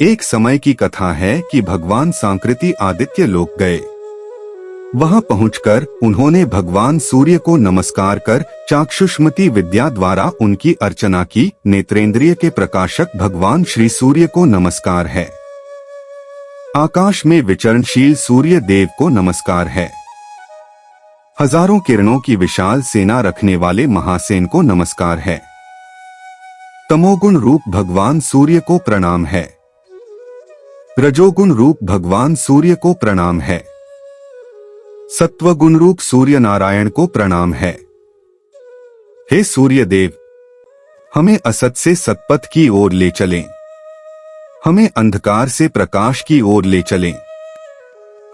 एक समय की कथा है कि भगवान सांकृति आदित्य लोक गए। वहां पहुंचकर उन्होंने भगवान सूर्य को नमस्कार कर चाक्षुष्मति विद्या द्वारा उनकी अर्चना की। नेत्रेंद्रिय के प्रकाशक भगवान श्री सूर्य को नमस्कार है। आकाश में विचरणशील सूर्य देव को नमस्कार है। हजारों किरणों की विशाल सेना रखने वाले महासेन को नमस्कार है। तमोगुण रूप भगवान सूर्य को प्रणाम है। रजोगुण रूप भगवान सूर्य को प्रणाम है। सत्वगुण रूप सूर्य नारायण को प्रणाम है। हे सूर्य देव, हमें असत से सतपथ की ओर ले चलें। हमें अंधकार से प्रकाश की ओर ले चलें।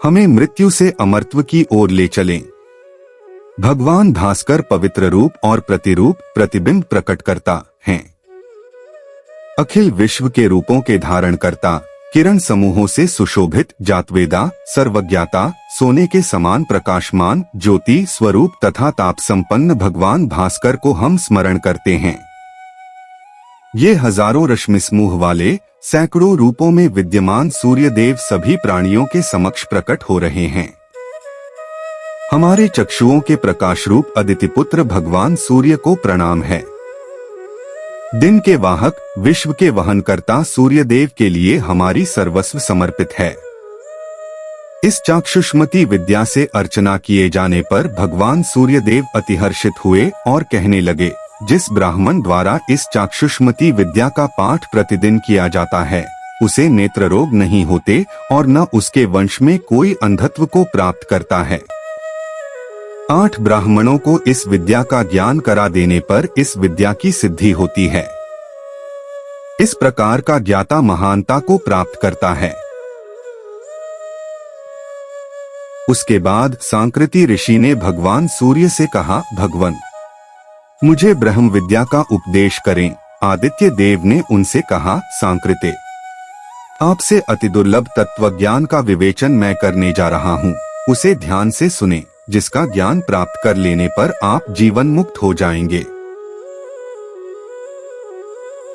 हमें मृत्यु से अमरत्व की ओर ले चलें। भगवान भास्कर पवित्र रूप और प्रतिरूप प्रतिबिंब प्रकट करता हैं। अखिल विश्व के रूपों के धारण करता, किरण समूहों से सुशोभित, जातवेदा, सर्वज्ञाता, सोने के समान प्रकाशमान, ज्योति स्वरूप तथा ताप संपन्न भगवान भास्कर को हम स्मरण करते हैं। ये हजारों रश्मि समूह वाले सैकड़ों रूपों में विद्यमान सूर्य देव सभी प्राणियों के समक्ष प्रकट हो रहे हैं। हमारे चक्षुओं के प्रकाश रूप अदितिपुत्र भगवान सूर्य को प्रणाम है। दिन के वाहक, विश्व के वहनकर्ता सूर्य देव के लिए हमारी सर्वस्व समर्पित है। इस चाक्षुष्मति विद्या से अर्चना किए जाने पर भगवान सूर्य देव अतिहर्षित हुए और कहने लगे, जिस ब्राह्मण द्वारा इस चाक्षुष्मति विद्या का पाठ प्रतिदिन किया जाता है, उसे नेत्र रोग नहीं होते और न उसके वंश में कोई अंधत्व को प्राप्त करता है। 8 ब्राह्मणों को इस विद्या का ज्ञान करा देने पर इस विद्या की सिद्धि होती है। इस प्रकार का ज्ञाता महानता को प्राप्त करता है। उसके बाद सांकृति ऋषि ने भगवान सूर्य से कहा, भगवन, मुझे ब्रह्म विद्या का उपदेश करें। आदित्य देव ने उनसे कहा, सांकृते, आपसे अति दुर्लभ तत्वज्ञान का विवेचन मैं करने जा रहा हूँ। उसे ध्यान से सुने, जिसका ज्ञान प्राप्त कर लेने पर आप जीवन मुक्त हो जाएंगे।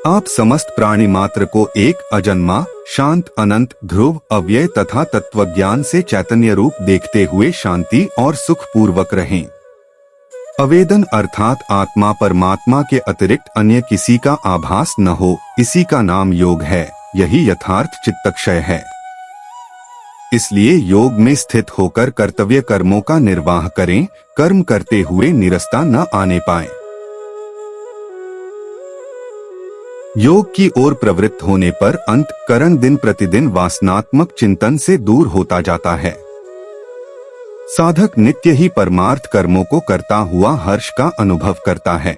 आप समस्त प्राणी मात्र को एक अजन्मा, शांत, अनंत, ध्रुव, अव्यय तथा तत्वज्ञान से चैतन्य रूप देखते हुए शांति और सुख पूर्वक रहें। अवेदन अर्थात आत्मा परमात्मा के अतिरिक्त अन्य किसी का आभास न हो, इसी का नाम योग है। यही यथार्थ चित्तक्षय है। इसलिए योग में स्थित होकर कर्तव्य कर्मों का निर्वाह करें, कर्म करते हुए निरस्ता न आने पाए। योग की ओर प्रवृत्त होने पर अंतःकरण दिन प्रतिदिन वासनात्मक चिंतन से दूर होता जाता है। साधक नित्य ही परमार्थ कर्मों को करता हुआ हर्ष का अनुभव करता है।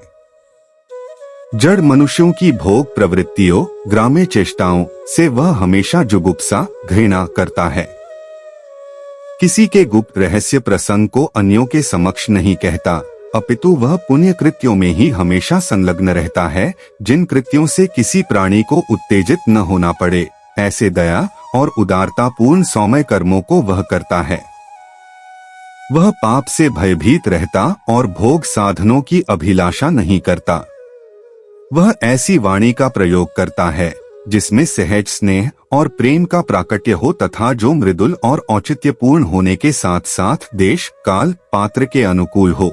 जड़ मनुष्यों की भोग प्रवृत्तियों, ग्राम्य चेष्टाओं से वह हमेशा जुगुप्सा, घृणा करता है। किसी के गुप्त रहस्य प्रसंग को अन्यों के समक्ष नहीं कहता, अपितु वह पुण्य कृत्यों में ही हमेशा संलग्न रहता है, जिन कृत्यों से किसी प्राणी को उत्तेजित न होना पड़े। ऐसे दया और उदारता पूर्ण सौम्य कर्मों को वह करता है। वह पाप से भयभीत रहता और भोग साधनों की अभिलाषा नहीं करता। वह ऐसी वाणी का प्रयोग करता है जिसमें सहज स्नेह और प्रेम का प्राकट्य हो तथा जो मृदुल और औचित्यपूर्ण होने के साथ साथ देश, काल, पात्र के अनुकूल हो।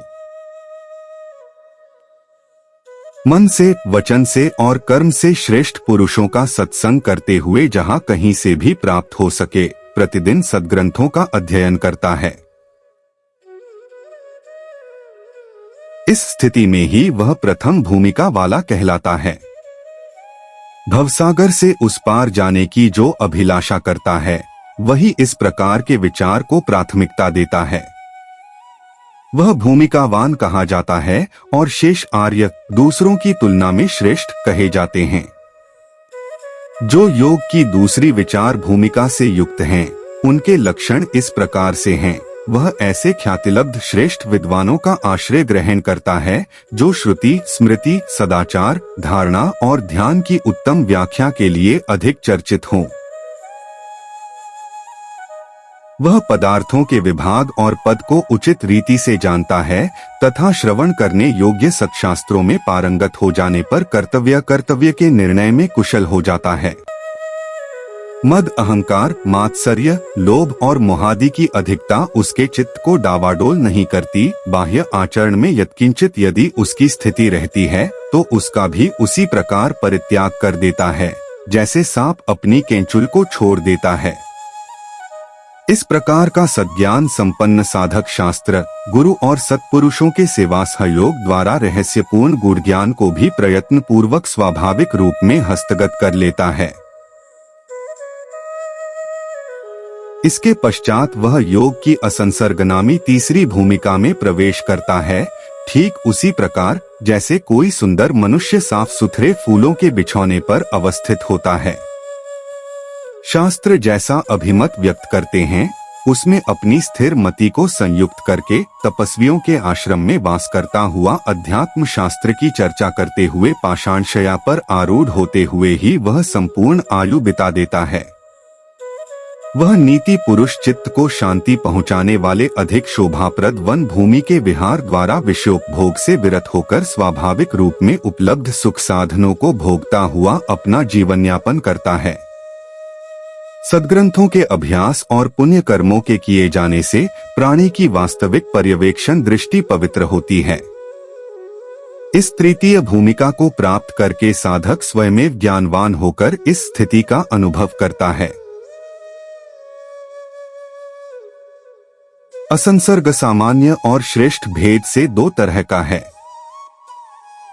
मन से, वचन से और कर्म से श्रेष्ठ पुरुषों का सत्संग करते हुए जहाँ कहीं से भी प्राप्त हो सके प्रतिदिन सद्ग्रंथों का अध्ययन करता है। इस स्थिति में ही वह प्रथम भूमिका वाला कहलाता है। भवसागर से उस पार जाने की जो अभिलाषा करता है, वही इस प्रकार के विचार को प्राथमिकता देता है। वह भूमिकावान कहा जाता है और शेष आर्य दूसरों की तुलना में श्रेष्ठ कहे जाते हैं। जो योग की दूसरी विचार भूमिका से युक्त हैं, उनके लक्षण इस प्रकार से हैं। वह ऐसे ख्यातिलब्ध श्रेष्ठ विद्वानों का आश्रय ग्रहण करता है जो श्रुति, स्मृति, सदाचार, धारणा और ध्यान की उत्तम व्याख्या के लिए अधिक चर्चित हों। वह पदार्थों के विभाग और पद को उचित रीति से जानता है तथा श्रवण करने योग्य सत्शास्त्रों में पारंगत हो जाने पर कर्तव्य के निर्णय में कुशल हो जाता है। मद, अहंकार, मात्सर्य, लोभ और मोहादि की अधिकता उसके चित्त को डावाडोल नहीं करती। बाह्य आचरण में यत्किंचित यदि उसकी स्थिति रहती है तो उसका भी उसी प्रकार परित्याग कर देता है जैसे सांप अपनी केंचुल को छोड़ देता है। इस प्रकार का सद्ज्ञान संपन्न साधक शास्त्र, गुरु और सत्पुरुषों के सेवा सहयोग द्वारा रहस्यपूर्ण गूढ़ ज्ञान को भी प्रयत्न पूर्वक स्वाभाविक रूप में हस्तगत कर लेता है। इसके पश्चात वह योग की असंसर्गनामी तीसरी भूमिका में प्रवेश करता है, ठीक उसी प्रकार जैसे कोई सुंदर मनुष्य साफ सुथरे फूलों के बिछौने पर अवस्थित होता है। शास्त्र जैसा अभिमत व्यक्त करते हैं, उसमें अपनी स्थिर मति को संयुक्त करके तपस्वियों के आश्रम में वास करता हुआ अध्यात्म शास्त्र की चर्चा करते हुए पाषाण शैया पर आरूढ़ होते हुए ही वह संपूर्ण आयु बिता देता है। वह नीति पुरुष चित्त को शांति पहुंचाने वाले अधिक शोभाप्रद वन भूमि के विहार द्वारा विषयोपभोग से विरत होकर स्वाभाविक रूप में उपलब्ध सुख साधनों को भोगता हुआ अपना जीवन यापन करता है। सद्ग्रंथों के अभ्यास और पुण्य कर्मों के किए जाने से प्राणी की वास्तविक पर्यवेक्षण दृष्टि पवित्र होती है। इस तृतीय भूमिका को प्राप्त करके साधक स्वयमेव ज्ञानवान होकर इस स्थिति का अनुभव करता है। असंसर्ग सामान्य और श्रेष्ठ भेद से दो तरह का है।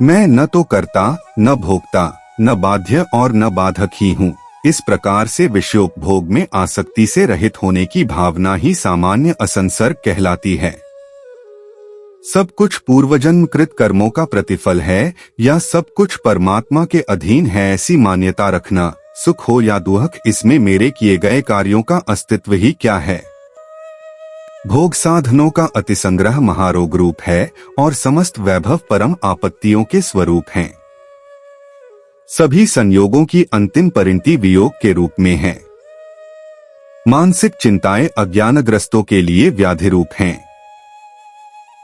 मैं न तो करता, न भोगता, न बाध्य और न बाधक ही हूँ। इस प्रकार से विषयोपभोग में आसक्ति से रहित होने की भावना ही सामान्य असंसर्ग कहलाती है। सब कुछ पूर्वजन्म कृत कर्मों का प्रतिफल है या सब कुछ परमात्मा के अधीन है, ऐसी मान्यता रखना, सुख हो या दुख, इसमें मेरे किए गए कार्यों का अस्तित्व ही क्या है। भोग साधनों का अतिसंग्रह महारोग रूप है और समस्त वैभव परम आपत्तियों के स्वरूप हैं। सभी संयोगों की अंतिम परिणति वियोग के रूप में है। मानसिक चिंताएं अज्ञानग्रस्तों के लिए व्याधि रूप हैं।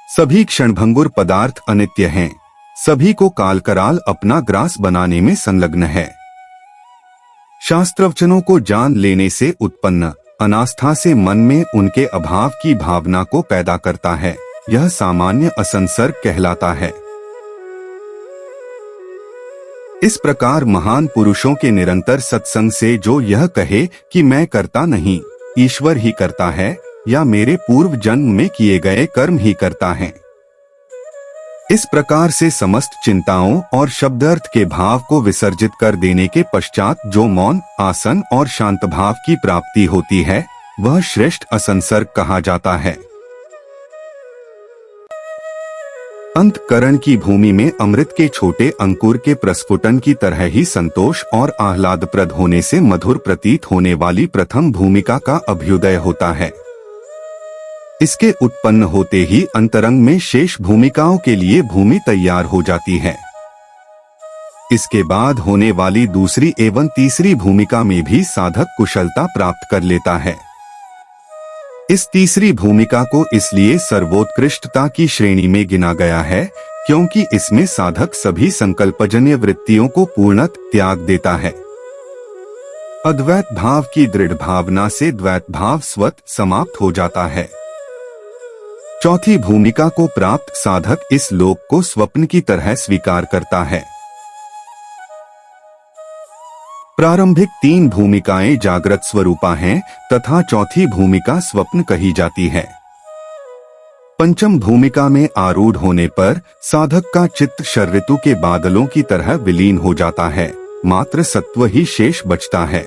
सभी क्षणभंगुर पदार्थ अनित्य हैं। सभी को कालकराल अपना ग्रास बनाने में संलग्न है। शास्त्रवचनों को जान लेने से उत्पन्न अनास्था से मन में उनके अभाव की भावना को पैदा करता है। यह सामान्य असंसर्ग कहलाता है। इस प्रकार महान पुरुषों के निरंतर सत्संग से जो यह कहे कि मैं करता नहीं, ईश्वर ही करता है, या मेरे पूर्व जन्म में किए गए कर्म ही करता है, इस प्रकार से समस्त चिंताओं और शब्दार्थ के भाव को विसर्जित कर देने के पश्चात जो मौन, आसन और शांत भाव की प्राप्ति होती है, वह श्रेष्ठ असंसर्ग कहा जाता है। अंतःकरण की भूमि में अमृत के छोटे अंकुर के प्रस्फुटन की तरह ही संतोष और आह्लादप्रद होने से मधुर प्रतीत होने वाली प्रथम भूमिका का अभ्युदय होता है। इसके उत्पन्न होते ही अंतरंग में शेष भूमिकाओं के लिए भूमि तैयार हो जाती है। इसके बाद होने वाली दूसरी एवं तीसरी भूमिका में भी साधक कुशलता प्राप्त कर लेता है। इस तीसरी भूमिका को इसलिए सर्वोत्कृष्टता की श्रेणी में गिना गया है क्योंकि इसमें साधक सभी संकल्पजन्य वृत्तियों को पूर्णतः त्याग देता है। अद्वैत भाव की दृढ़ भावना से द्वैत भाव स्वतः समाप्त हो जाता है। चौथी भूमिका को प्राप्त साधक इस लोक को स्वप्न की तरह स्वीकार करता है। प्रारंभिक तीन भूमिकाएं जागृत स्वरूपा हैं तथा चौथी भूमिका स्वप्न कही जाती है। पंचम भूमिका में आरूढ़ होने पर साधक का चित्त शरऋतु के बादलों की तरह विलीन हो जाता है, मात्र सत्व ही शेष बचता है।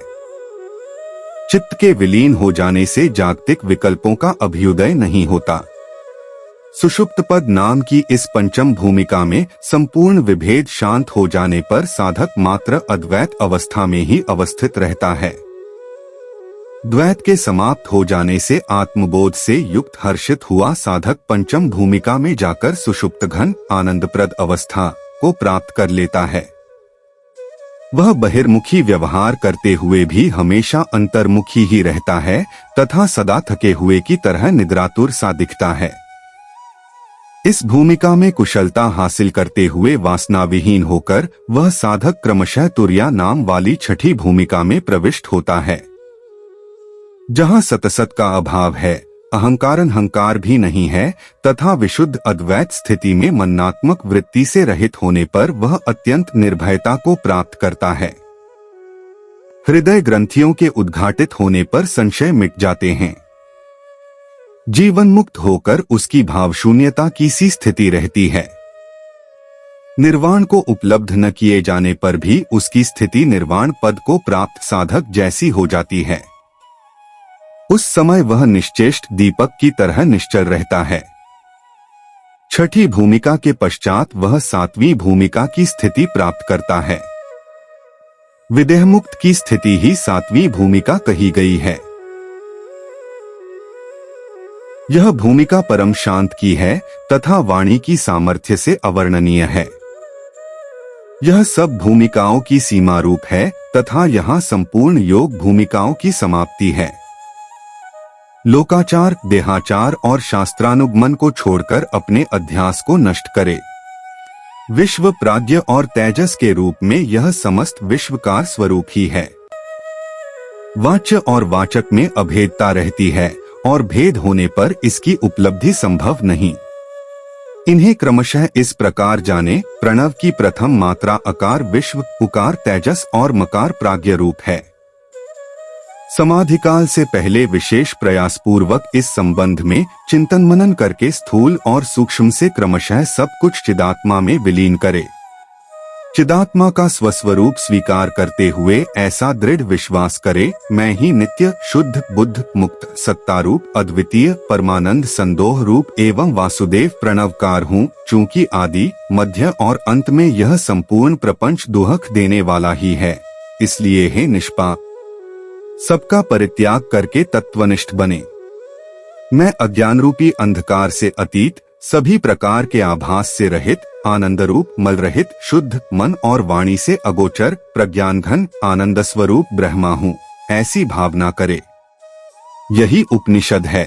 चित्त के विलीन हो जाने से जागतिक विकल्पों का अभ्युदय नहीं होता। सुषुप्त पद नाम की इस पंचम भूमिका में संपूर्ण विभेद शांत हो जाने पर साधक मात्र अद्वैत अवस्था में ही अवस्थित रहता है। द्वैत के समाप्त हो जाने से आत्मबोध से युक्त हर्षित हुआ साधक पंचम भूमिका में जाकर सुषुप्त घन आनंदप्रद अवस्था को प्राप्त कर लेता है। वह बहिर्मुखी व्यवहार करते हुए भी हमेशा अंतर्मुखी ही रहता है तथा सदा थके हुए की तरह निद्रातुर सा दिखता है। इस भूमिका में कुशलता हासिल करते हुए वासना विहीन होकर वह साधक क्रमशः तुर्या नाम वाली छठी भूमिका में प्रविष्ट होता है, जहां सतसत का अभाव है, अहंकार भी नहीं है तथा विशुद्ध अद्वैत स्थिति में मन्नात्मक वृत्ति से रहित होने पर वह अत्यंत निर्भयता को प्राप्त करता है। हृदय ग्रंथियों के उद्घाटित होने पर संशय मिट जाते हैं। जीवन मुक्त होकर उसकी भाव शून्यता की सी स्थिति रहती है। निर्वाण को उपलब्ध न किए जाने पर भी उसकी स्थिति निर्वाण पद को प्राप्त साधक जैसी हो जाती है। उस समय वह निश्चेष्ट दीपक की तरह निश्चल रहता है। छठी भूमिका के पश्चात वह सातवीं भूमिका की स्थिति प्राप्त करता है। विदेहमुक्त की स्थिति ही सातवीं भूमिका कही गई है। यह भूमिका परम शांत की है तथा वाणी की सामर्थ्य से अवर्णनीय है। यह सब भूमिकाओं की सीमा रूप है तथा यहाँ संपूर्ण योग भूमिकाओं की समाप्ति है। लोकाचार, देहाचार और शास्त्रानुगमन को छोड़कर अपने अध्यास को नष्ट करे। विश्व प्राज्ञ और तेजस के रूप में यह समस्त विश्व का स्वरूप ही है। वाच्य और वाचक में अभेदता रहती है और भेद होने पर इसकी उपलब्धि संभव नहीं। इन्हें क्रमशः इस प्रकार जाने, प्रणव की प्रथम मात्रा अकार विश्व, उकार तेजस और मकार प्राज्ञ रूप है। समाधिकाल से पहले विशेष प्रयास पूर्वक इस संबंध में चिंतन मनन करके स्थूल और सूक्ष्म से क्रमशः सब कुछ चिदात्मा में विलीन करे। चिदात्मा का स्वस्वरूप स्वीकार करते हुए ऐसा दृढ़ विश्वास करे, मैं ही नित्य शुद्ध बुद्ध मुक्त सत्तारूप अद्वितीय परमानंद संदोह रूप एवं वासुदेव प्रणवकार हूँ। चूंकि आदि मध्य और अंत में यह संपूर्ण प्रपंच दुहक देने वाला ही है, इसलिए हे निष्पाप सबका परित्याग करके तत्वनिष्ठ बने। मैं अज्ञान रूपी अंधकार से अतीत, सभी प्रकार के आभास से रहित, आनंद रूप मल रहित शुद्ध मन और वाणी से अगोचर प्रज्ञान घन आनंद स्वरूप ब्रह्मा हूँ, ऐसी भावना करे। यही उपनिषद है।